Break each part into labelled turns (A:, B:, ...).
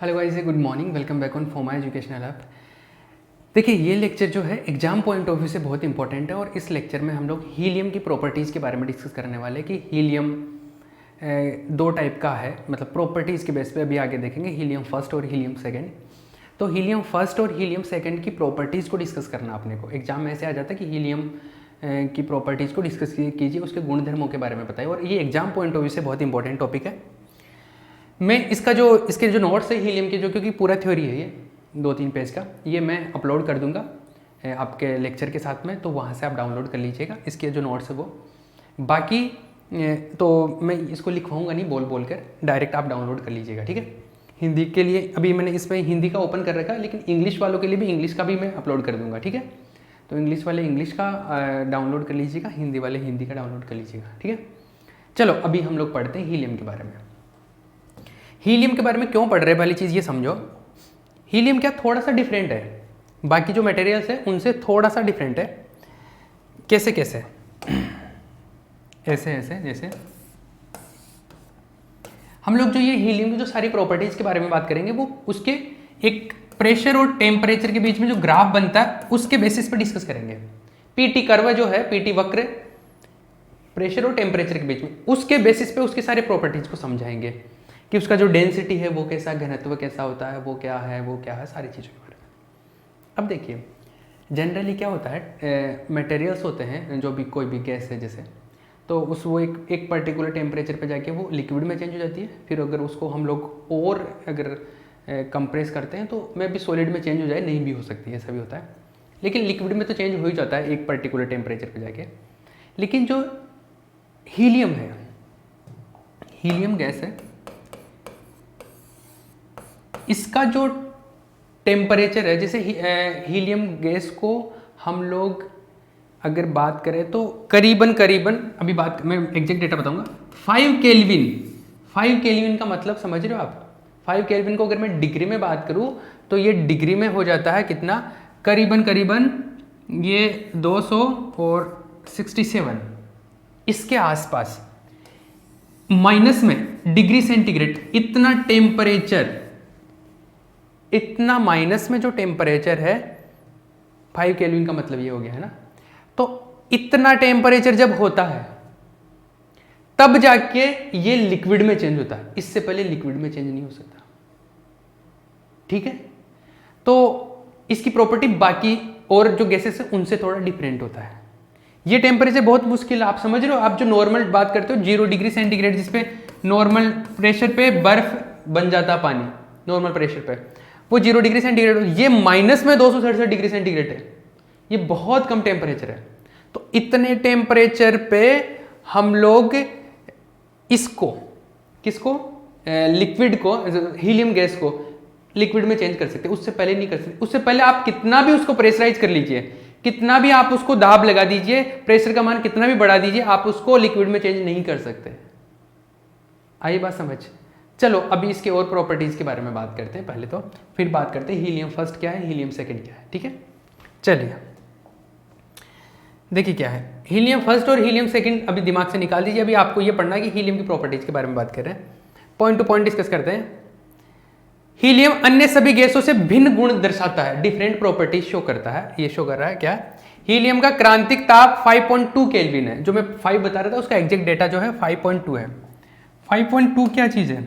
A: Hello guys, good morning, welcome back on Foma educational app. देखिए, ये lecture जो है एग्जाम पॉइंट ऑफ व्यू से बहुत इंपॉर्टेंट है और इस लेक्चर में हम लोग हीलियम की प्रॉपर्टीज़ के बारे में डिस्कस करने वाले हैं कि हीलियम दो टाइप का है, मतलब प्रॉपर्टीज़ के बेस पे अभी आगे देखेंगे हीलियम फर्स्ट और हीलियम सेकेंड। तो हीलियम फर्स्ट और हीलियम सेकेंड की प्रॉपर्टीज़ को डिस्कस करना अपने को। एग्जाम में ऐसे आ जाता है कि हीलियम की प्रॉपर्टीज़ को डिस्कस कीजिए, उसके गुणधर्मों के बारे में बताइए, और ये एग्जाम पॉइंट ऑफ व्यू से बहुत इंपॉर्टेंट टॉपिक है। मैं इसके जो नोट्स है हीलियम के, जो क्योंकि पूरा थ्योरी है ये 2-3 पेज का, ये मैं अपलोड कर दूंगा आपके लेक्चर के साथ में, तो वहाँ से आप डाउनलोड कर लीजिएगा इसके जो नोट्स है वो। बाकी तो मैं इसको लिखवाऊंगा नहीं बोल बोल कर, डायरेक्ट आप डाउनलोड कर लीजिएगा, ठीक है। हिंदी के लिए अभी मैंने इसमें हिंदी का ओपन कर रखा है, लेकिन इंग्लिश वालों के लिए भी इंग्लिश का भी मैं अपलोड कर दूंगा, ठीक है। तो इंग्लिश वाले इंग्लिश का डाउनलोड कर लीजिएगा, हिंदी वाले हिंदी का डाउनलोड कर लीजिएगा, ठीक है। चलो अभी हम लोग पढ़ते हैं हीलियम के बारे में। हीलियम के बारे में क्यों पढ़ रहे हैं, पहली चीज़ ये समझो। हीलियम क्या थोड़ा सा डिफरेंट है, बाकी जो मटेरियल्स है उनसे थोड़ा सा डिफरेंट है। कैसे कैसे? ऐसे ऐसे जैसे हम लोग जो ये हीलियम की जो सारी प्रॉपर्टीज़ के बारे में बात करेंगे, वो उसके एक प्रेशर और टेम्परेचर के बीच में जो ग्राफ बनता है उसके बेसिस पर डिस्कस करेंगे। पीटी कर्व जो है, पीटी वक्र, प्रेशर और टेम्परेचर के बीच में, उसके बेसिस पे उसके सारे प्रॉपर्टीज़ को समझाएंगे कि उसका जो डेंसिटी है वो कैसा, घनत्व कैसा होता है, वो क्या है, सारी चीज़ों के बारे में। अब देखिए, जनरली क्या होता है, मटेरियल्स होते हैं जो भी कोई भी गैस है जैसे, तो वो एक पर्टिकुलर टेम्परेचर पे जाके वो लिक्विड में चेंज हो जाती है। फिर अगर उसको हम लोग और अगर कंप्रेस करते हैं तो मे भी सॉलिड में चेंज हो जाए, नहीं भी हो सकती है, ऐसा भी होता है। लेकिन लिक्विड में तो चेंज हो ही जाता है एक पर्टिकुलर टेम्परेचर पे जाके। लेकिन जो हीलियम है, हीलियम गैस है, इसका जो टेम्परेचर है, जैसे हीलियम गैस को हम लोग अगर बात करें तो करीबन अभी बात मैं एग्जैक्ट डेटा बताऊंगा, 5 केल्विन। 5 केल्विन का मतलब समझ रहे हो आप? 5 केल्विन को अगर मैं डिग्री में बात करूं तो ये डिग्री में हो जाता है कितना, करीबन ये 200 और 67 इसके आसपास। माइनस में डिग्री सेंटीग्रेड, इतना टेम्परेचर, इतना माइनस में जो टेम्परेचर है, 5 केल्विन का मतलब ये हो गया है ना। तो इतना टेम्परेचर जब होता है तब जाके ये लिक्विड में चेंज होता है, इससे पहले लिक्विड में चेंज नहीं हो सकता, ठीक है। तो इसकी प्रॉपर्टी बाकी और जो गैसेस है उनसे थोड़ा डिफरेंट होता है। ये टेम्परेचर बहुत मुश्किल, आप समझ रहे हो, आप जो नॉर्मल बात करते हो 0 डिग्री सेंटीग्रेड, जिसपे नॉर्मल प्रेशर पे बर्फ बन जाता पानी, नॉर्मल प्रेशर पे वो 0 डिग्री सेंटीग्रेड, ये माइनस में 267 डिग्री सेंटीग्रेड है। ये बहुत कम टेम्परेचर है। तो इतने टेम्परेचर पे हम लोग किसको लिक्विड को, हीलियम गैस को लिक्विड में चेंज कर सकते, उससे पहले नहीं कर सकते। उससे पहले आप कितना भी उसको प्रेशराइज कर लीजिए, कितना भी आप उसको दाब लगा दीजिए, प्रेशर का मान कितना भी बढ़ा दीजिए, आप उसको लिक्विड में चेंज नहीं कर सकते। आई बात समझ? चलो अभी इसके और प्रॉपर्टीज के बारे में बात करते हैं पहले तो, फिर बात करते हैं हीलियम फर्स्ट क्या है, हीलियम सेकंड क्या है, ठीक है। चलिए देखिए क्या है हीलियम फर्स्ट और हीलियम सेकंड, अभी दिमाग से निकाल दीजिए। अभी आपको ये पढ़ना है कि हीलियम की प्रॉपर्टीज के बारे में बात कर रहे हैं, पॉइंट टू पॉइंट डिस्कस करते हैं। हीलियम अन्य सभी गैसों से भिन्न गुण दर्शाता है, डिफरेंट प्रॉपर्टीज शो करता है। ये शो कर रहा है क्या, हीलियम का क्रांतिक ताप 5.2 केल्विन है। जो मैं 5 बता रहा था उसका एग्जैक्ट डेटा जो है 5.2 है। 5.2 क्या चीज़ है?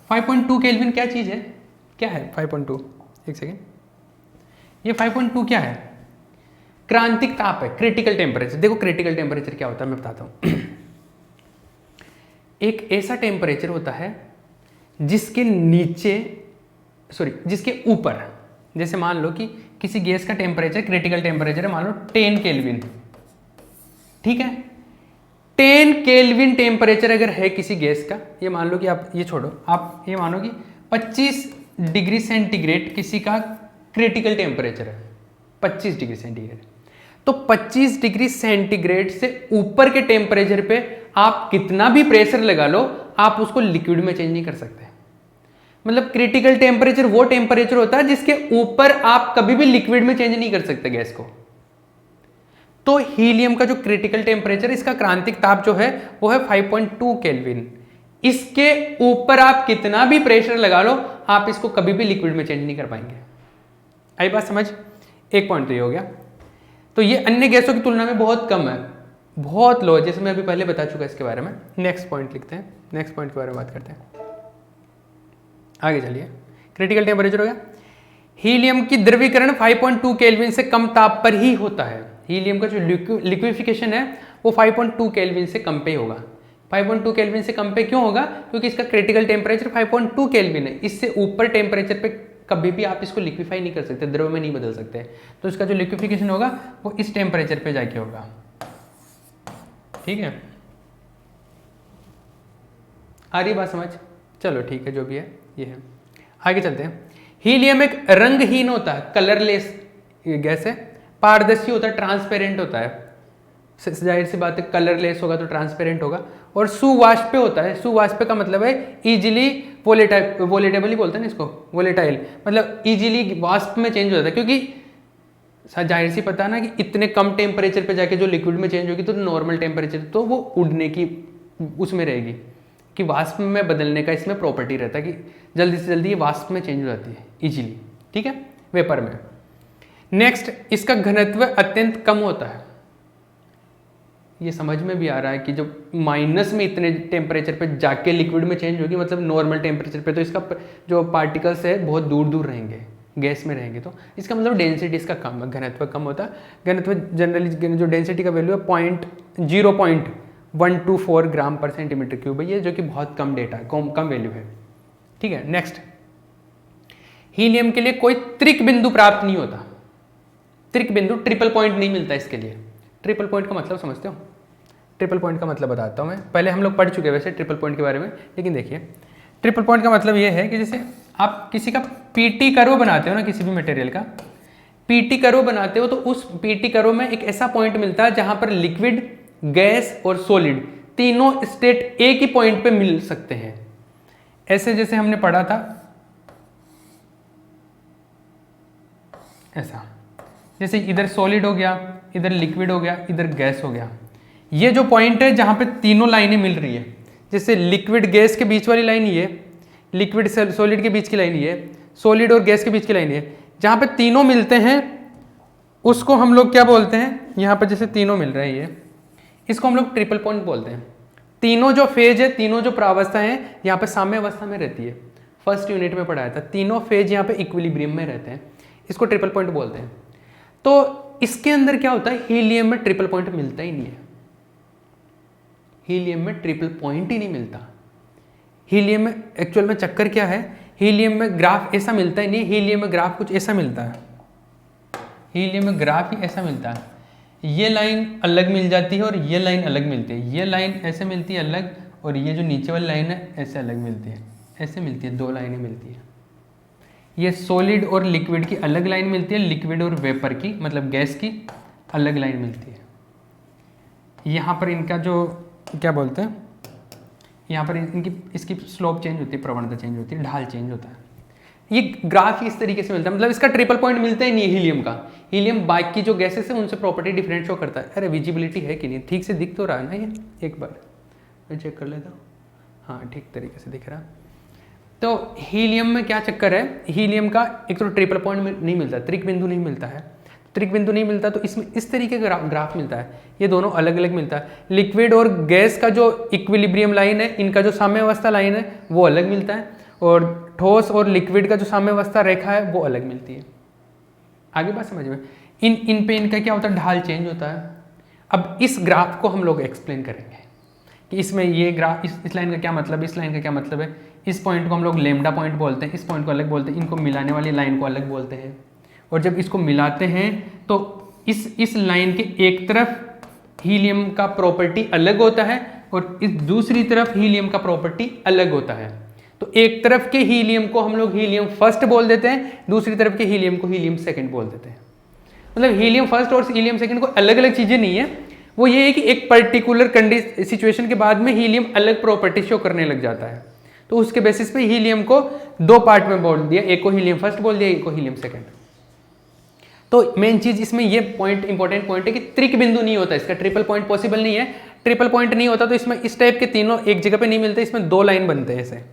A: 5.2 केल्विन क्या चीज़ है, क्या है 5.2? एक सेकेंड, ये 5.2 क्या है? क्रांतिक ताप है, क्रिटिकल टेम्परेचर। देखो क्रिटिकल टेम्परेचर क्या होता है मैं बताता हूं। एक ऐसा टेम्परेचर होता है जिसके ऊपर, जैसे मान लो कि किसी गैस का टेम्परेचर, क्रिटिकल टेम्परेचर है मान लो 10 केल्विन, ठीक है। 10 केल्विन टेम्परेचर अगर है किसी गैस का, ये मान लो कि आप ये छोड़ो, आप ये मानो कि 25 डिग्री सेंटीग्रेड किसी का क्रिटिकल टेम्परेचर है, 25 डिग्री सेंटीग्रेड। तो 25 डिग्री सेंटीग्रेड से ऊपर के टेम्परेचर पे आप कितना भी प्रेशर लगा लो, आप उसको लिक्विड में चेंज नहीं कर सकते। मतलब क्रिटिकल टेम्परेचर वो टेम्परेचर होता है जिसके ऊपर आप कभी भी लिक्विड में चेंज नहीं कर सकते गैस को। तो हीलियम का जो क्रिटिकल टेम्परेचर, इसका क्रांतिक ताप जो है वो है 5.2 केल्विन। इसके ऊपर आप कितना भी प्रेशर लगा लो, आप इसको कभी भी लिक्विड में चेंज नहीं कर पाएंगे। आई बात समझ? एक पॉइंट तो ये हो गया। तो ये अन्य गैसों की तुलना में बहुत कम है, बहुत लो है, जैसे मैं अभी पहले बता चुका इसके बारे में। नेक्स्ट पॉइंट लिखते हैं, नेक्स्ट पॉइंट के बारे में बात करते हैं। आगे चलिए, क्रिटिकल टेम्परेचर हो गया। हीलियम की द्रवीकरण 5.2 केल्विन से कम ताप पर ही होता है। हीलियम का जो लिक्विफिकेशन है वो 5.2 केल्विन से कम पे होगा। 5.2 केल्विन से कम पे क्यों होगा? क्योंकि इसका क्रिटिकल टेम्परेचर 5.2 केल्विन है। इससे ऊपर टेम्परेचर पे कभी भी आप इसको लिक्विफाई नहीं कर सकते, द्रव में नहीं बदल सकते। तो इसका जो लिक्विफिकेशन होगा वो इस टेम्परेचर पे जाके होगा। ठीक है, आ रही बात समझ? चलो ठीक है, जो भी है ये है। आगे चलते हैं। हीलियम एक रंगहीन होता है, कलरलेस गैस है, पारदर्शी होता है, ट्रांसपेरेंट होता है। जाहिर सी बात है, कलरलेस होगा तो ट्रांसपेरेंट होगा। और सुवाष्प होता है। सुवाष्प का मतलब है इजीली वोलेटेबल ही बोलते हैं ना इसको, वोलेटाइल, मतलब इजीली वाष्प में चेंज हो जाता है। क्योंकि जाहिर सी पता है ना कि इतने कम टेम्परेचर पे जाके जो लिक्विड में चेंज होगी तो नॉर्मल टेम्परेचर तो वो उड़ने की उसमें रहेगी, कि वाष्प में बदलने का इसमें प्रॉपर्टी रहता है कि जल्दी से जल्दी ये वाष्प में चेंज हो जाती है इजीली। ठीक है, वेपर में। नेक्स्ट, इसका घनत्व अत्यंत कम होता है। ये समझ में भी आ रहा है कि जब माइनस में इतने टेम्परेचर पे जाके लिक्विड में चेंज होगी, मतलब नॉर्मल टेम्परेचर पे तो इसका जो पार्टिकल्स है बहुत दूर दूर रहेंगे, गैस में रहेंगे। तो इसका मतलब डेंसिटी इसका कम है, घनत्व कम होता है। घनत्व जनरली जो डेंसिटी का वैल्यू है 0.124 ग्राम पर सेंटीमीटर क्यूब है, ये जो कि बहुत कम डेटा है, कम वैल्यू है। ठीक है, नेक्स्ट, हीलियम के लिए कोई त्रिक बिंदु प्राप्त नहीं होता। त्रिक बिंदु, ट्रिपल पॉइंट नहीं मिलता इसके लिए। ट्रिपल पॉइंट का मतलब समझते हो? ट्रिपल पॉइंट का मतलब बताता हूँ मैं, पहले हम लोग पढ़ चुके हैं वैसे ट्रिपल पॉइंट के बारे में, लेकिन देखिए ट्रिपल पॉइंट का मतलब ये है कि जैसे आप किसी का पीटी कर्व बनाते हो ना, किसी भी मटेरियल का पीटी कर्व बनाते हो, तो उस पीटी कर्व में एक ऐसा पॉइंट मिलता है जहां पर लिक्विड, गैस और सॉलिड तीनों स्टेट एक ही पॉइंट पे मिल सकते हैं। ऐसे जैसे हमने पढ़ा था, ऐसा जैसे इधर सॉलिड हो गया, इधर लिक्विड हो गया, इधर गैस हो गया। ये जो पॉइंट है जहां पे तीनों लाइनें मिल रही है, जैसे लिक्विड गैस के बीच वाली लाइन ये, लिक्विड सॉलिड के बीच की लाइन ये, सॉलिड और गैस के बीच की लाइन ये, जहां पे तीनों मिलते हैं उसको हम लोग क्या बोलते हैं? यहाँ पर जैसे तीनों मिल रहे हैं ये, इसको हम लोग ट्रिपल पॉइंट बोलते हैं। तीनों जो फेज है, तीनों जो प्रावस्था है यहाँ पे साम्य अवस्था में रहती है। फर्स्ट यूनिट में पढ़ाया था, तीनों फेज यहाँ पे इक्विलिब्रियम में रहते हैं, इसको ट्रिपल पॉइंट बोलते हैं। तो इसके अंदर क्या होता है, हीलियम में ट्रिपल पॉइंट मिलता ही नहीं है। हीलियम में ट्रिपल पॉइंट ही नहीं मिलता। हीलियम में एक्चुअल में चक्कर क्या है, हीलियम में ग्राफ ऐसा मिलता ही नहीं। हीलियम में ग्राफ कुछ ऐसा मिलता है, हीलियम में ग्राफ ही ऐसा मिलता है। ये लाइन अलग मिल जाती है और ये लाइन अलग मिलती है। ये लाइन ऐसे मिलती है अलग, और ये जो नीचे वाली लाइन है ऐसे अलग मिलती है, ऐसे मिलती है, दो लाइनें मिलती है। ये सॉलिड और लिक्विड की अलग लाइन मिलती है, लिक्विड और वेपर की मतलब गैस की अलग लाइन मिलती है। यहाँ पर इनका जो क्या बोलते हैं, यहाँ पर इनकी इसकी स्लोप चेंज होती है, प्रवणता चेंज होती है, ढाल चेंज होता है। ये ग्राफ इस तरीके से मिलता है, मतलब इसका ट्रिपल पॉइंट मिलता ही नहीं है हीलियम का। हीलियम बाकी जो गैसेस है उनसे प्रॉपर्टी डिफरेंट शो करता है। अरे विजिबिलिटी है कि नहीं, ठीक से दिख तो रहा है ना, ये एक बार मैं चेक कर लेता हूँ। हाँ, ठीक तरीके से दिख रहा। तो हीलियम में क्या चक्कर है, हीलियम का एक तो ट्रिपल पॉइंट नहीं मिलता, त्रिक बिंदु नहीं मिलता है। त्रिक बिंदु नहीं मिलता तो इसमें इस तरीके का ग्राफ मिलता है, ये दोनों अलग अलग मिलता है। लिक्विड और गैस का जो इक्विलिब्रियम लाइन है, इनका जो साम्य अवस्था लाइन है वो अलग मिलता है, और ठोस और लिक्विड का जो साम्य अवस्था रेखा है वो अलग मिलती है। आगे बात समझ में? इन पे इनका क्या होता है, ढाल चेंज होता है। अब इस ग्राफ को हम लोग एक्सप्लेन करेंगे कि इसमें ये ग्राफ, इस लाइन का क्या मतलब है, इस लाइन का क्या मतलब है। इस पॉइंट को हम लोग लेमडा पॉइंट बोलते हैं, इस पॉइंट को अलग बोलते हैं, इनको मिलाने वाली लाइन को अलग बोलते हैं। और जब इसको मिलाते हैं तो इस लाइन के एक तरफ हीलियम का प्रॉपर्टी अलग होता है और इस दूसरी तरफ हीलियम का प्रॉपर्टी अलग होता है। तो एक तरफ के हीलियम को हम लोग हीलियम फर्स्ट बोल देते हैं, दूसरी तरफ के हीलियम को हीलियम सेकंड बोल देते हैं। मतलब हीलियम फर्स्ट और हीलियम सेकंड को अलग अलग चीजें नहीं है, वो ये है कि एक पर्टिकुलर सिचुएशन के बाद में हीलियम अलग प्रॉपर्टी शो करने लग जाता है। तो उसके बेसिस पे हीलियम को दो पार्ट में बोल दिया, एक को हीलियम फर्स्ट बोल दिया, एक को हीलियम सेकंड। तो मेन चीज इसमें ये पॉइंट इंपॉर्टेंट पॉइंट है कि त्रिक बिंदु नहीं होता, इसका ट्रिपल पॉइंट पॉसिबल नहीं है। ट्रिपल पॉइंट नहीं होता तो इसमें इस टाइप के तीनों एक जगह पे नहीं मिलते, इसमें दो लाइन बनते हैं ऐसे।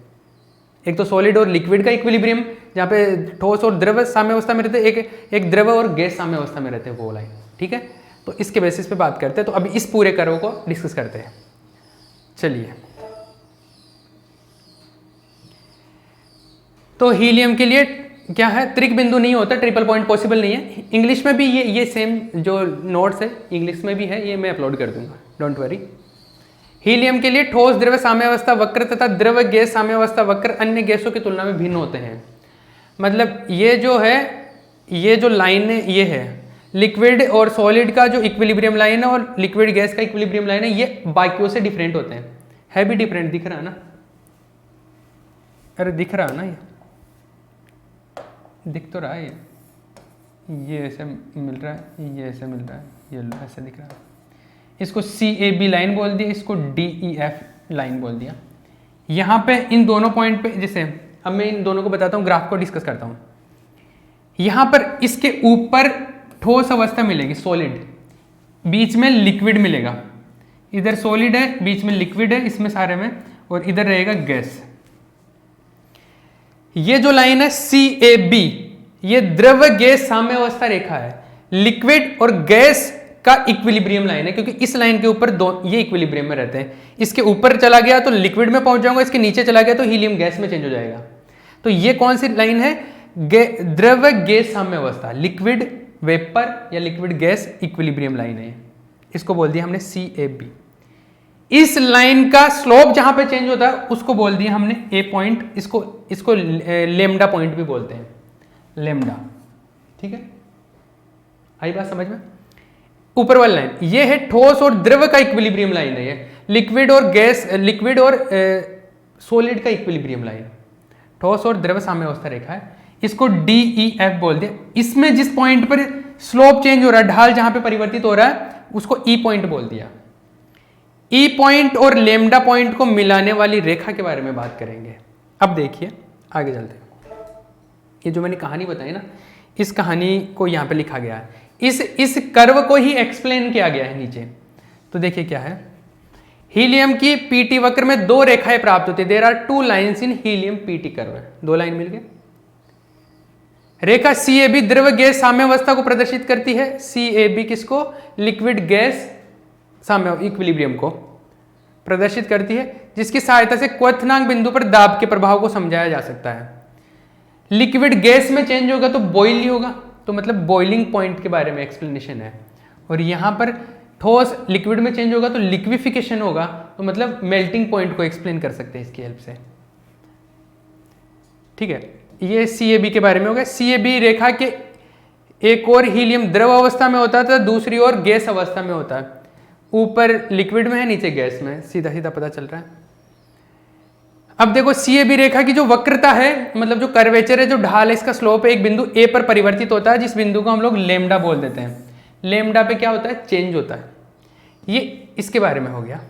A: एक तो सॉलिड और लिक्विड का इक्विलिब्रियम, जहाँ पे ठोस और द्रव साम्य अवस्था में रहते हैं, एक द्रव और गैस साम्य अवस्था में रहते हैं, वो लाइन। ठीक है, तो इसके बेसिस पे बात करते हैं। तो अभी इस पूरे कर्व को डिस्कस करते हैं। चलिए, तो हीलियम के लिए क्या है, त्रिक बिंदु नहीं होता, ट्रिपल पॉइंट पॉसिबल नहीं है। इंग्लिश में भी ये सेम जो नोट्स है इंग्लिश में भी है, ये मैं अपलोड कर दूंगा, डोंट वरी। हीलियम के लिए ठोस द्रव साम्यावस्था वक्र तथा द्रव गैस साम्यावस्था वक्र अन्य गैसों की तुलना में भिन्न होते हैं। मतलब ये जो है, ये जो लाइन है, ये है लिक्विड और सॉलिड का जो इक्विलिब्रियम लाइन है और लिक्विड गैस का इक्विलिब्रियम लाइन है, ये बाकियों से डिफरेंट होते हैं। है भी डिफरेंट, दिख रहा है ना? अरे दिख रहा है ना, ये दिख तो रहा है, ये ऐसे मिल रहा है, ये ऐसे मिल रहा है, ये ऐसे दिख रहा है। इसको CAB लाइन बोल दिया, इसको DEF लाइन बोल दिया। यहाँ पे इन दोनों पॉइंट पे, जैसे अब मैं इन दोनों को बताता हूँ, ग्राफ को डिस्कस करता हूँ। यहाँ पर इसके ऊपर ठोस अवस्था मिलेगी सॉलिड, बीच में लिक्विड मिलेगा। इधर सॉलिड है, बीच में लिक्विड है इसमें सारे में, और इधर रहेगा गैस। ये जो लाइन है CAB, ये द्रव गैस साम्य अवस्था रेखा है, लिक्विड और गैस का इक्विलिब्रियम लाइन है, क्योंकि इस लाइन के ऊपर दो ये इक्विलिब्रियम में रहते हैं। इसके ऊपर चला गया तो लिक्विड में पहुंच जाऊंगा, इसके नीचे चला गया तो हीलियम गैस में चेंज हो जाएगा। तो ये कौन सी लाइन है? द्रव गैस साम्य अवस्था, लिक्विड वेपर या लिक्विड गैस इक्विलिब्रियम लाइन है, इसको बोल दिया हमने CAB। इस लाइन का स्लोप जहां पे चेंज होता है उसको बोल दिया हमने A पॉइंट, इसको लेमडा पॉइंट भी बोलते हैं, लेमडा। ठीक है, आई बात समझ में? ऊपर वाली लाइन ये है ठोस और द्रव का इक्विलिब्रियम लाइन है, ये लिक्विड और गैस, लिक्विड और सॉलिड का इक्विलिब्रियम लाइन, ठोस और द्रव साम्य अवस्था रेखा है, इसको DEF बोल दिया। इसमें जिस पॉइंट पर स्लोप चेंज हो रहा है, ढाल जहां पे परिवर्तित हो रहा है, उसको E पॉइंट बोल दिया। E पॉइंट और लेमडा पॉइंट को मिलाने वाली रेखा के बारे में बात करेंगे। अब देखिए आगे चलते हैं। ये जो मैंने कहानी बताई ना, इस कहानी को यहाँ पे लिखा गया है, इस कर्व को ही एक्सप्लेन किया गया है नीचे। तो देखिए क्या है, हीलियम की PT वक्र में दो रेखाएं प्राप्त होती है। There are two lines in helium PT curve, दो लाइन मिल गए। रेखा CAB द्रव गैस साम्यावस्था को प्रदर्शित करती है। CAB किसको? लिक्विड गैस साम्य इक्विलिब्रियम को प्रदर्शित करती है, जिसकी सहायता से क्वथनांक बिंदु पर दाब के प्रभाव को समझाया जा सकता है। लिक्विड गैस में चेंज होगा तो बॉइल ही होगा, तो मतलब बॉइलिंग पॉइंट के बारे में एक्सप्लेनेशन है। और यहाँ पर ठोस लिक्विड में चेंज होगा तो लिक्विफिकेशन होगा, तो मतलब मेल्टिंग पॉइंट को एक्सप्लेन कर सकते हैं इसकी हेल्प से। ठीक है, ये CAB के बारे में हो गया। CAB रेखा के एक और हीलियम द्रव अवस्था में होता है, दूसरी ओर गैस अवस्था में होता है। ऊपर लिक्विड में है, नीचे गैस में, सीधा सीधा पता चल रहा है। अब देखो CAB रेखा की जो वक्रता है, मतलब जो कर्वेचर है, जो ढाल है, इसका स्लोप है, एक बिंदु A पर परिवर्तित होता है, जिस बिंदु को हम लोग लेमडा बोल देते हैं। लेमडा पे क्या होता है? चेंज होता है। ये इसके बारे में हो गया।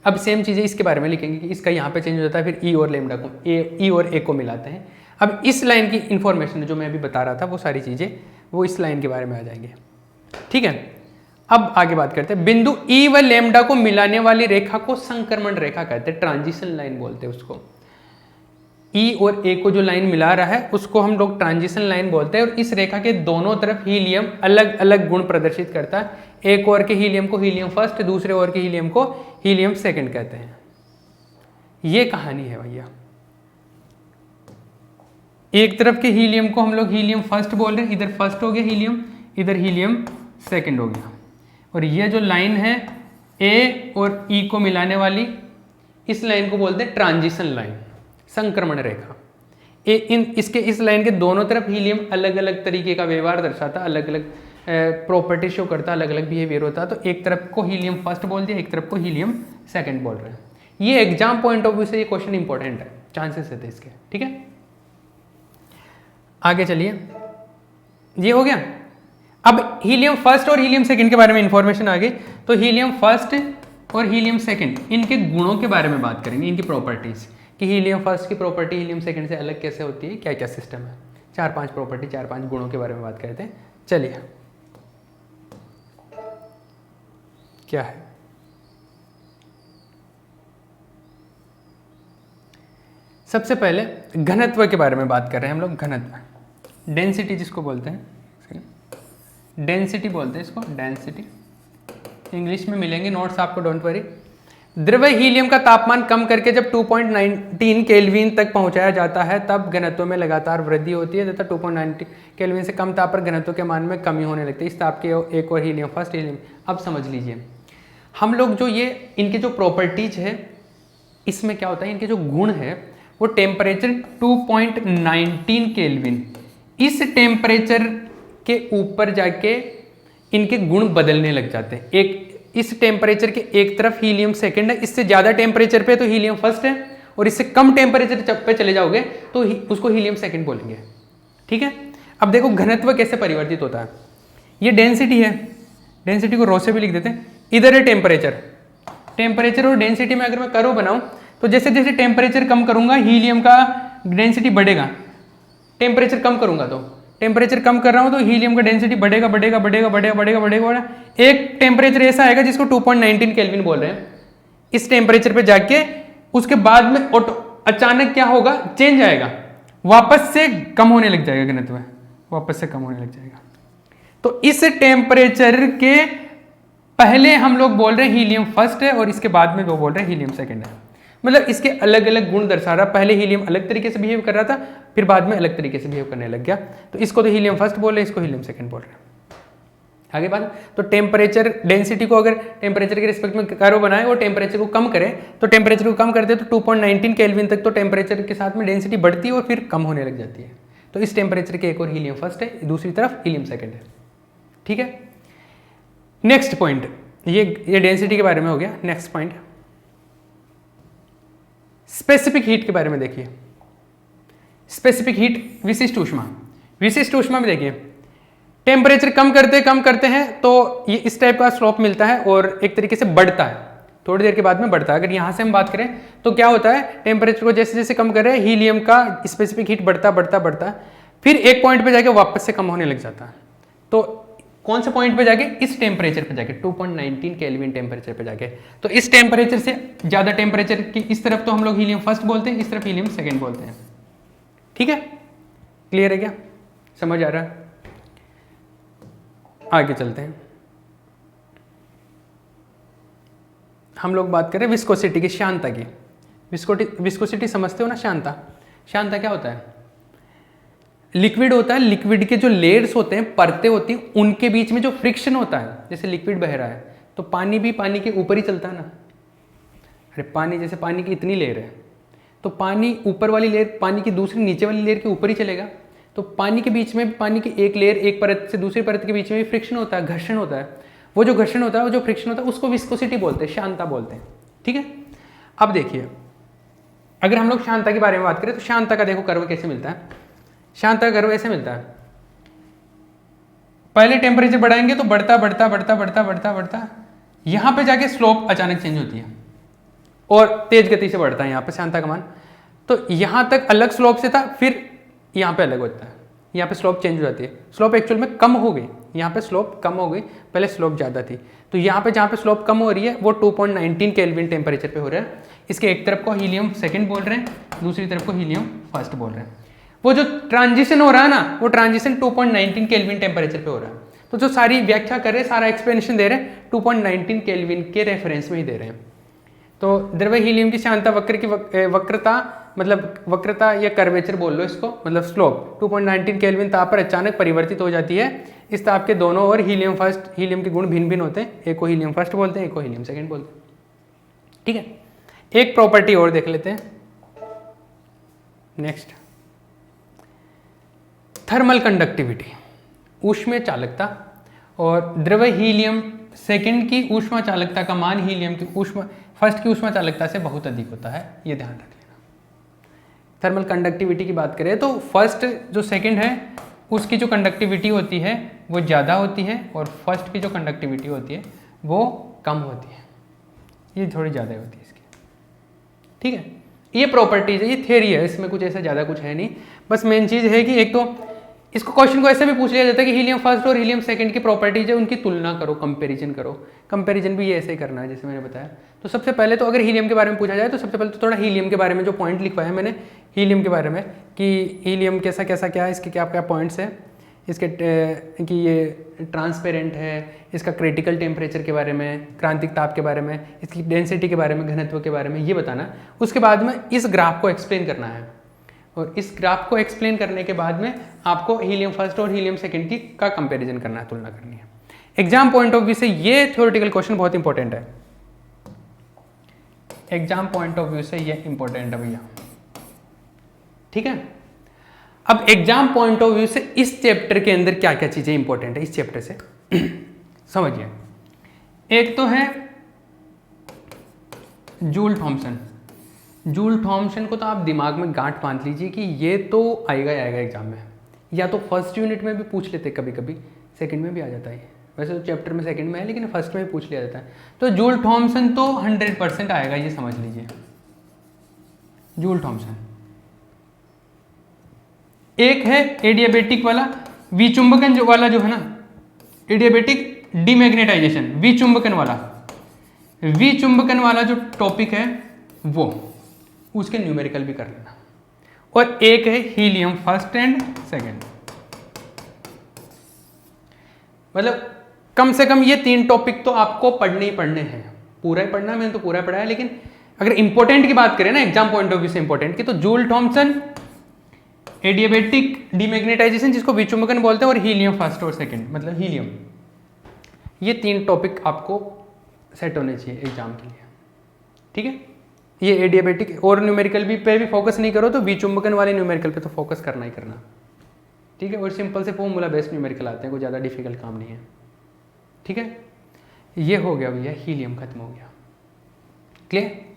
A: अब सेम चीजें इसके बारे में लिखेंगे कि इसका यहाँ पे चेंज हो जाता है, फिर E और लेमडा को E और A को मिलाते हैं। अब इस लाइन की इंफॉर्मेशन जो मैं अभी बता रहा था, वो सारी चीजें वो इस लाइन के बारे में आ जाएंगे। ठीक है, अब आगे बात करते हैं। बिंदु E व लेमडा को मिलाने वाली रेखा को संक्रमण रेखा कहते हैं, ट्रांजिशन लाइन बोलते हैं उसको। E और A को जो लाइन मिला रहा है उसको हम लोग ट्रांजिशन लाइन बोलते हैं। और इस रेखा के दोनों तरफ हीलियम अलग अलग गुण प्रदर्शित करता है। एक ओर के हीलियम को हीलियम फर्स्ट, दूसरे ओर के हीलियम को हीलियम सेकंड कहते हैं। ये कहानी है भैया। एक तरफ के हीलियम को हम लोग हीलियम फर्स्ट बोल रहे हैं, इधर फर्स्ट हो गया हीलियम, इधर हीलियम सेकंड हो गया। और ये जो लाइन है A और E को मिलाने वाली, इस लाइन को बोलते हैं ट्रांजिशन लाइन, संक्रमण रेखा। इस लाइन के दोनों तरफ हीलियम अलग अलग तरीके का व्यवहार दर्शाता, अलग अलग प्रॉपर्टी शो करता, अलग अलग बिहेवियर होता है। तो एक तरफ को हीलियम फर्स्ट बोल दिया, एक तरफ को हीलियम सेकंड बोल रहे हैं। ये एग्जाम पॉइंट ऑफ व्यू से ये क्वेश्चन इंपॉर्टेंट है, चांसेस है इसके। ठीक है, आगे चलिए। ये हो गया। अब हीलियम फर्स्ट और हीलियम सेकंड के बारे में इंफॉर्मेशन आ गई। तो हीलियम फर्स्ट और हीलियम सेकंड, इनके गुणों के बारे में बात करेंगे, इनकी प्रॉपर्टीज, कि हीलियम फर्स्ट की प्रॉपर्टी हीलियम सेकंड से अलग कैसे होती है, क्या क्या सिस्टम है। 4-5 प्रॉपर्टी, 4-5 गुणों के बारे में बात करते हैं। चलिए, क्या है सबसे पहले घनत्व के बारे में बात कर रहे हैं हम लोग। घनत्व, डेंसिटी जिसको बोलते हैं, डेंसिटी बोलते हैं इसको, डेंसिटी इंग्लिश में मिलेंगे नोट्स आपको, डोंट वरी। द्रव्य हीलियम का तापमान कम करके जब 2.19 केल्विन तक पहुंचाया जाता है तब घनत्व में लगातार वृद्धि होती है तथा 2.19 केल्विन से कम ताप पर घनत्व के मान में कमी होने लगती है। इस ताप के एक और हीलियम, फर्स्ट हीलियम। अब समझ लीजिए हम लोग जो ये इनके जो प्रॉपर्टीज है, इसमें क्या होता है, इनके जो गुण है वो टेम्परेचर 2.19 केल्विन, इस टेम्परेचर के ऊपर जाके इनके गुण बदलने लग जाते हैं। एक इस टेम्परेचर के एक तरफ हीलियम सेकंड है, इससे ज़्यादा टेम्परेचर पे तो हीलियम फर्स्ट है, और इससे कम टेम्परेचर पे चले जाओगे तो उसको हीलियम सेकंड बोलेंगे। ठीक है, अब देखो घनत्व कैसे परिवर्तित होता है। ये डेंसिटी है, डेंसिटी को रो से भी लिख देते हैं। इधर है टेम्परेचर, टेम्परेचर और डेंसिटी में अगर मैं कर्व बनाऊं तो जैसे जैसे टेम्परेचर कम करूंगा हीलियम का डेंसिटी बढ़ेगा, टेम्परेचर कम करूंगा तो टेम्परेचर कम कर रहा हूं तो हीलियम का डेंसिटी बढ़ेगा बढ़ेगा बढ़ेगा बढ़ेगा बढ़ेगा बढ़ेगा। एक टेम्परेचर ऐसा आएगा जिसको 2.19 केल्विन बोल रहे हैं, इस टेम्परेचर पे जाके उसके बाद में अचानक क्या होगा, चेंज आएगा, वापस से कम होने लग जाएगा घनत्व, वापस से कम होने लग जाएगा। तो इस टेम्परेचर के पहले हम लोग बोल रहे हैं हीलियम फर्स्ट है और इसके बाद में वो बोल रहे हैं हीलियम सेकंड है। मतलब इसके अलग अलग गुण दर्शा रहा। पहले हीलियम अलग तरीके से बिहेव कर रहा था, फिर बाद में अलग तरीके से बिहेव करने लग गया। तो इसको तो हीलियम फर्स्ट बोल रहे हैं, इसको हीलियम सेकंड बोल रहे हैं। आगे बात, तो टेम्परेचर डेंसिटी को अगर टेम्परेचर के रिस्पेक्ट में कर्व बनाए और टेम्परेचर को कम करे, तो टेम्परेचर को कम करते तो 2.19 केल्विन तक तो टेम्परेचर के साथ में डेंसिटी बढ़ती है और फिर कम होने लग जाती है। तो इस टेम्परेचर के एक और हीलियम फर्स्ट है, दूसरी तरफ हीलियम सेकंड है। ठीक है, नेक्स्ट पॉइंट, ये डेंसिटी के बारे में हो गया। नेक्स्ट पॉइंट स्पेसिफिक हीट के बारे में देखिए। स्पेसिफिक हीट, विशिष्ट ऊष्मा। विशिष्ट ऊष्मा में देखिए टेम्परेचर कम करते हैं तो ये इस टाइप का स्लोप मिलता है और एक तरीके से बढ़ता है, थोड़ी देर के बाद में बढ़ता है। अगर यहां से हम बात करें तो क्या होता है, टेम्परेचर को जैसे जैसे कम कर रहे हैं हीलियम का स्पेसिफिक हीट बढ़ता फिर एक पॉइंट पे जाके वापस से कम होने लग जाता है। तो कौन से पॉइंट पे जाके, इस टेम्परेचर पे जाके 2.19 केल्विन टेम्परेचर पे जाके। तो इस टेम्परेचर से ज्यादा टेम्परेचर की इस तरफ तो हम लोग हीलियम फर्स्ट बोलते हैं, इस तरफ हीलियम सेकंड बोलते हैं। ठीक है, क्लियर है क्या, समझ आ रहा है? आगे चलते हैं। हम लोग बात करें विस्कोसिटी की, श्यानता की। विस्कोसिटी समझते हो ना, श्यानता। श्यानता क्या होता है? लिक्विड होता है, लिक्विड के जो लेयर्स होते हैं, परतें होती हैं, उनके बीच में जो फ्रिक्शन होता है, जैसे लिक्विड बह रहा है तो पानी भी पानी के ऊपर ही चलता है ना। अरे पानी, जैसे पानी की इतनी लेयर है तो पानी ऊपर वाली लेयर पानी की दूसरी नीचे वाली लेयर के ऊपर ही चलेगा। तो पानी के बीच में, पानी की एक लेयर एक परत से दूसरी परत के बीच में भी फ्रिक्शन होता है, घर्षण होता है। वो जो घर्षण होता है, वो जो फ्रिक्शन होता है, उसको विस्कोसिटी बोलते हैं, श्यानता बोलते हैं। ठीक है, अब देखिए अगर हम लोग श्यानता के बारे में बात करें तो श्यानता का देखो कर्व कैसे मिलता है। श्यानता कर्व ऐसे मिलता है, पहले टेम्परेचर बढ़ाएंगे तो बढ़ता यहां पे जाके स्लोप अचानक चेंज होती है और तेज गति से बढ़ता है यहाँ पे श्यानता का मान। तो यहां तक अलग स्लोप से था, फिर यहाँ पे अलग होता है, यहाँ पे स्लोप चेंज हो जाती है। स्लोप एक्चुअल में कम हो गई, यहाँ पे स्लोप कम हो गई, पहले स्लोप ज़्यादा थी। तो यहाँ पे जहाँ पे स्लोप कम हो रही है वो 2.19 केल्विन टेम्परेचर पे हो रहा है। इसके एक तरफ को हीलियम सेकंड बोल रहे हैं, दूसरी तरफ को हीलियम फर्स्ट बोल रहे हैं। वो जो ट्रांजिशन हो रहा है ना, वो ट्रांजिशन 2.19 केल्विन टेम्परेचर पे हो रहा है। तो जो सारी व्याख्या कर रहे हैं, सारा एक्सप्लेनेशन दे रहे हैं 2.19 केल्विन के रेफरेंस में ही दे रहे हैं। तो द्रव्य हीलियम की श्यानता वक्र की वक्रता, मतलब वक्रता या कर्वेचर बोल लो इसको, मतलब स्लोप 2.19 केल्विन ताप पर अचानक परिवर्तित हो जाती है। इस ताप के दोनों ओर हीलियम फर्स्ट, हीलियम के गुण भिन्न भिन्न होते हैं, एक को हीलियम फर्स्ट बोलते हैं, एक को हीलियम सेकंड बोलते हैं। ठीक है, एक प्रॉपर्टी और देख लेते हैं। नेक्स्ट, थर्मल कंडक्टिविटी, ऊष्मीय चालकता। और द्रव्य हीलियम सेकंड की ऊष्मा चालकता का मान हीलियम की ऊष्मा फर्स्ट की ऊष्मा चालकता से बहुत अधिक होता है, ये ध्यान रख लेना। थर्मल कंडक्टिविटी की बात करें तो फर्स्ट जो सेकंड है उसकी जो कंडक्टिविटी होती है वो ज़्यादा होती है और फर्स्ट की जो कंडक्टिविटी होती है वो कम होती है, ये थोड़ी ज़्यादा होती है इसकी। ठीक है, ये प्रॉपर्टीज है, ये थ्योरी है, इसमें कुछ ऐसा ज़्यादा कुछ है नहीं। बस मेन चीज़ है कि एक तो इसको क्वेश्चन को ऐसे भी पूछ लिया जाता है कि हीलियम फर्स्ट और हीलियम सेकंड की प्रॉपर्टीज है, उनकी तुलना करो, कंपैरिजन करो। कंपैरिजन भी ये ऐसे ही करना है जैसे मैंने बताया। तो सबसे पहले तो अगर हीलियम के बारे में पूछा जाए तो सबसे पहले तो थोड़ा हीलियम के बारे में जो पॉइंट लिखवाया मैंने हीलियम के बारे में कि हीलियम कैसा कैसा क्या है, इसके क्या क्या पॉइंट्स है, इसके कि ये ट्रांसपेरेंट है, इसका क्रिटिकल टेम्परेचर के बारे में, क्रांतिक ताप के बारे में, इसकी डेंसिटी के बारे में, घनत्व के बारे में ये बताना। उसके बाद में इस ग्राफ को एक्सप्लेन करना है, और इस ग्राफ को एक्सप्लेन करने के बाद में आपको हीलियम फर्स्ट और हीलियम सेकेंड की का कंपेरिजन करना है, तुलना करनी है। एग्जाम पॉइंट ऑफ व्यू से ये थ्योरेटिकल क्वेश्चन बहुत इंपॉर्टेंट है, एग्जाम पॉइंट ऑफ व्यू से ये इंपॉर्टेंट है भैया, ठीक है। अब एग्जाम पॉइंट ऑफ व्यू से इस चैप्टर के अंदर क्या क्या चीजें इंपॉर्टेंट है इस चैप्टर से समझिए। एक तो है जूल थॉमसन। जूल थॉमसन को तो आप दिमाग में गांठ बांध लीजिए कि ये तो आएगा ही आएगा एग्जाम में, या तो फर्स्ट यूनिट में भी पूछ लेते, कभी कभी सेकंड में भी आ जाता है, वैसे तो चैप्टर में सेकंड में है लेकिन फर्स्ट में भी पूछ लिया जाता है। तो जूल थॉमसन तो 100% आएगा, ये समझ लीजिए। Joule Thomson. एक है एडियाबेटिक वाला विचुंबकन जो वाला जो है ना, एडियाबेटिक डीमैग्नेटाइजेशन, विचुंबकन वाला जो टॉपिक है वो, उसके न्यूमेरिकल भी कर लेना। और एक है हीलियम फर्स्ट एंड सेकंड, मतलब कम से कम ये 3 टॉपिक तो आपको पढ़ने ही पढ़ने हैं, पूरा ही पढ़ना है, मैंने तो पूरा पढ़ा है, लेकिन अगर इंपॉर्टेंट की बात करें ना एग्जाम पॉइंट ऑफ व्यू से इंपॉर्टेंट की, तो जूल थॉमसन, एडियाबेटिक डीमैग्नेटाइजेशन जिसको विचुंबकन बोलते हैं, और हीलियम फर्स्ट और सेकंड मतलब हीलियम, ये 3 टॉपिक आपको सेट होने चाहिए एग्जाम के लिए, ठीक है। ये एडियाबेटिक और न्यूमेरिकल भी पे भी फोकस नहीं करो तो विचुंबकन वाले न्यूमेरिकल पे तो फोकस करना ही करना, ठीक है। और सिंपल से फॉर्मूला बेस्ड न्यूमेरिकल आते हैं, कोई ज़्यादा डिफिकल्ट काम नहीं है, ठीक है। ये हो गया भैया, हीलियम खत्म हो गया, क्लियर।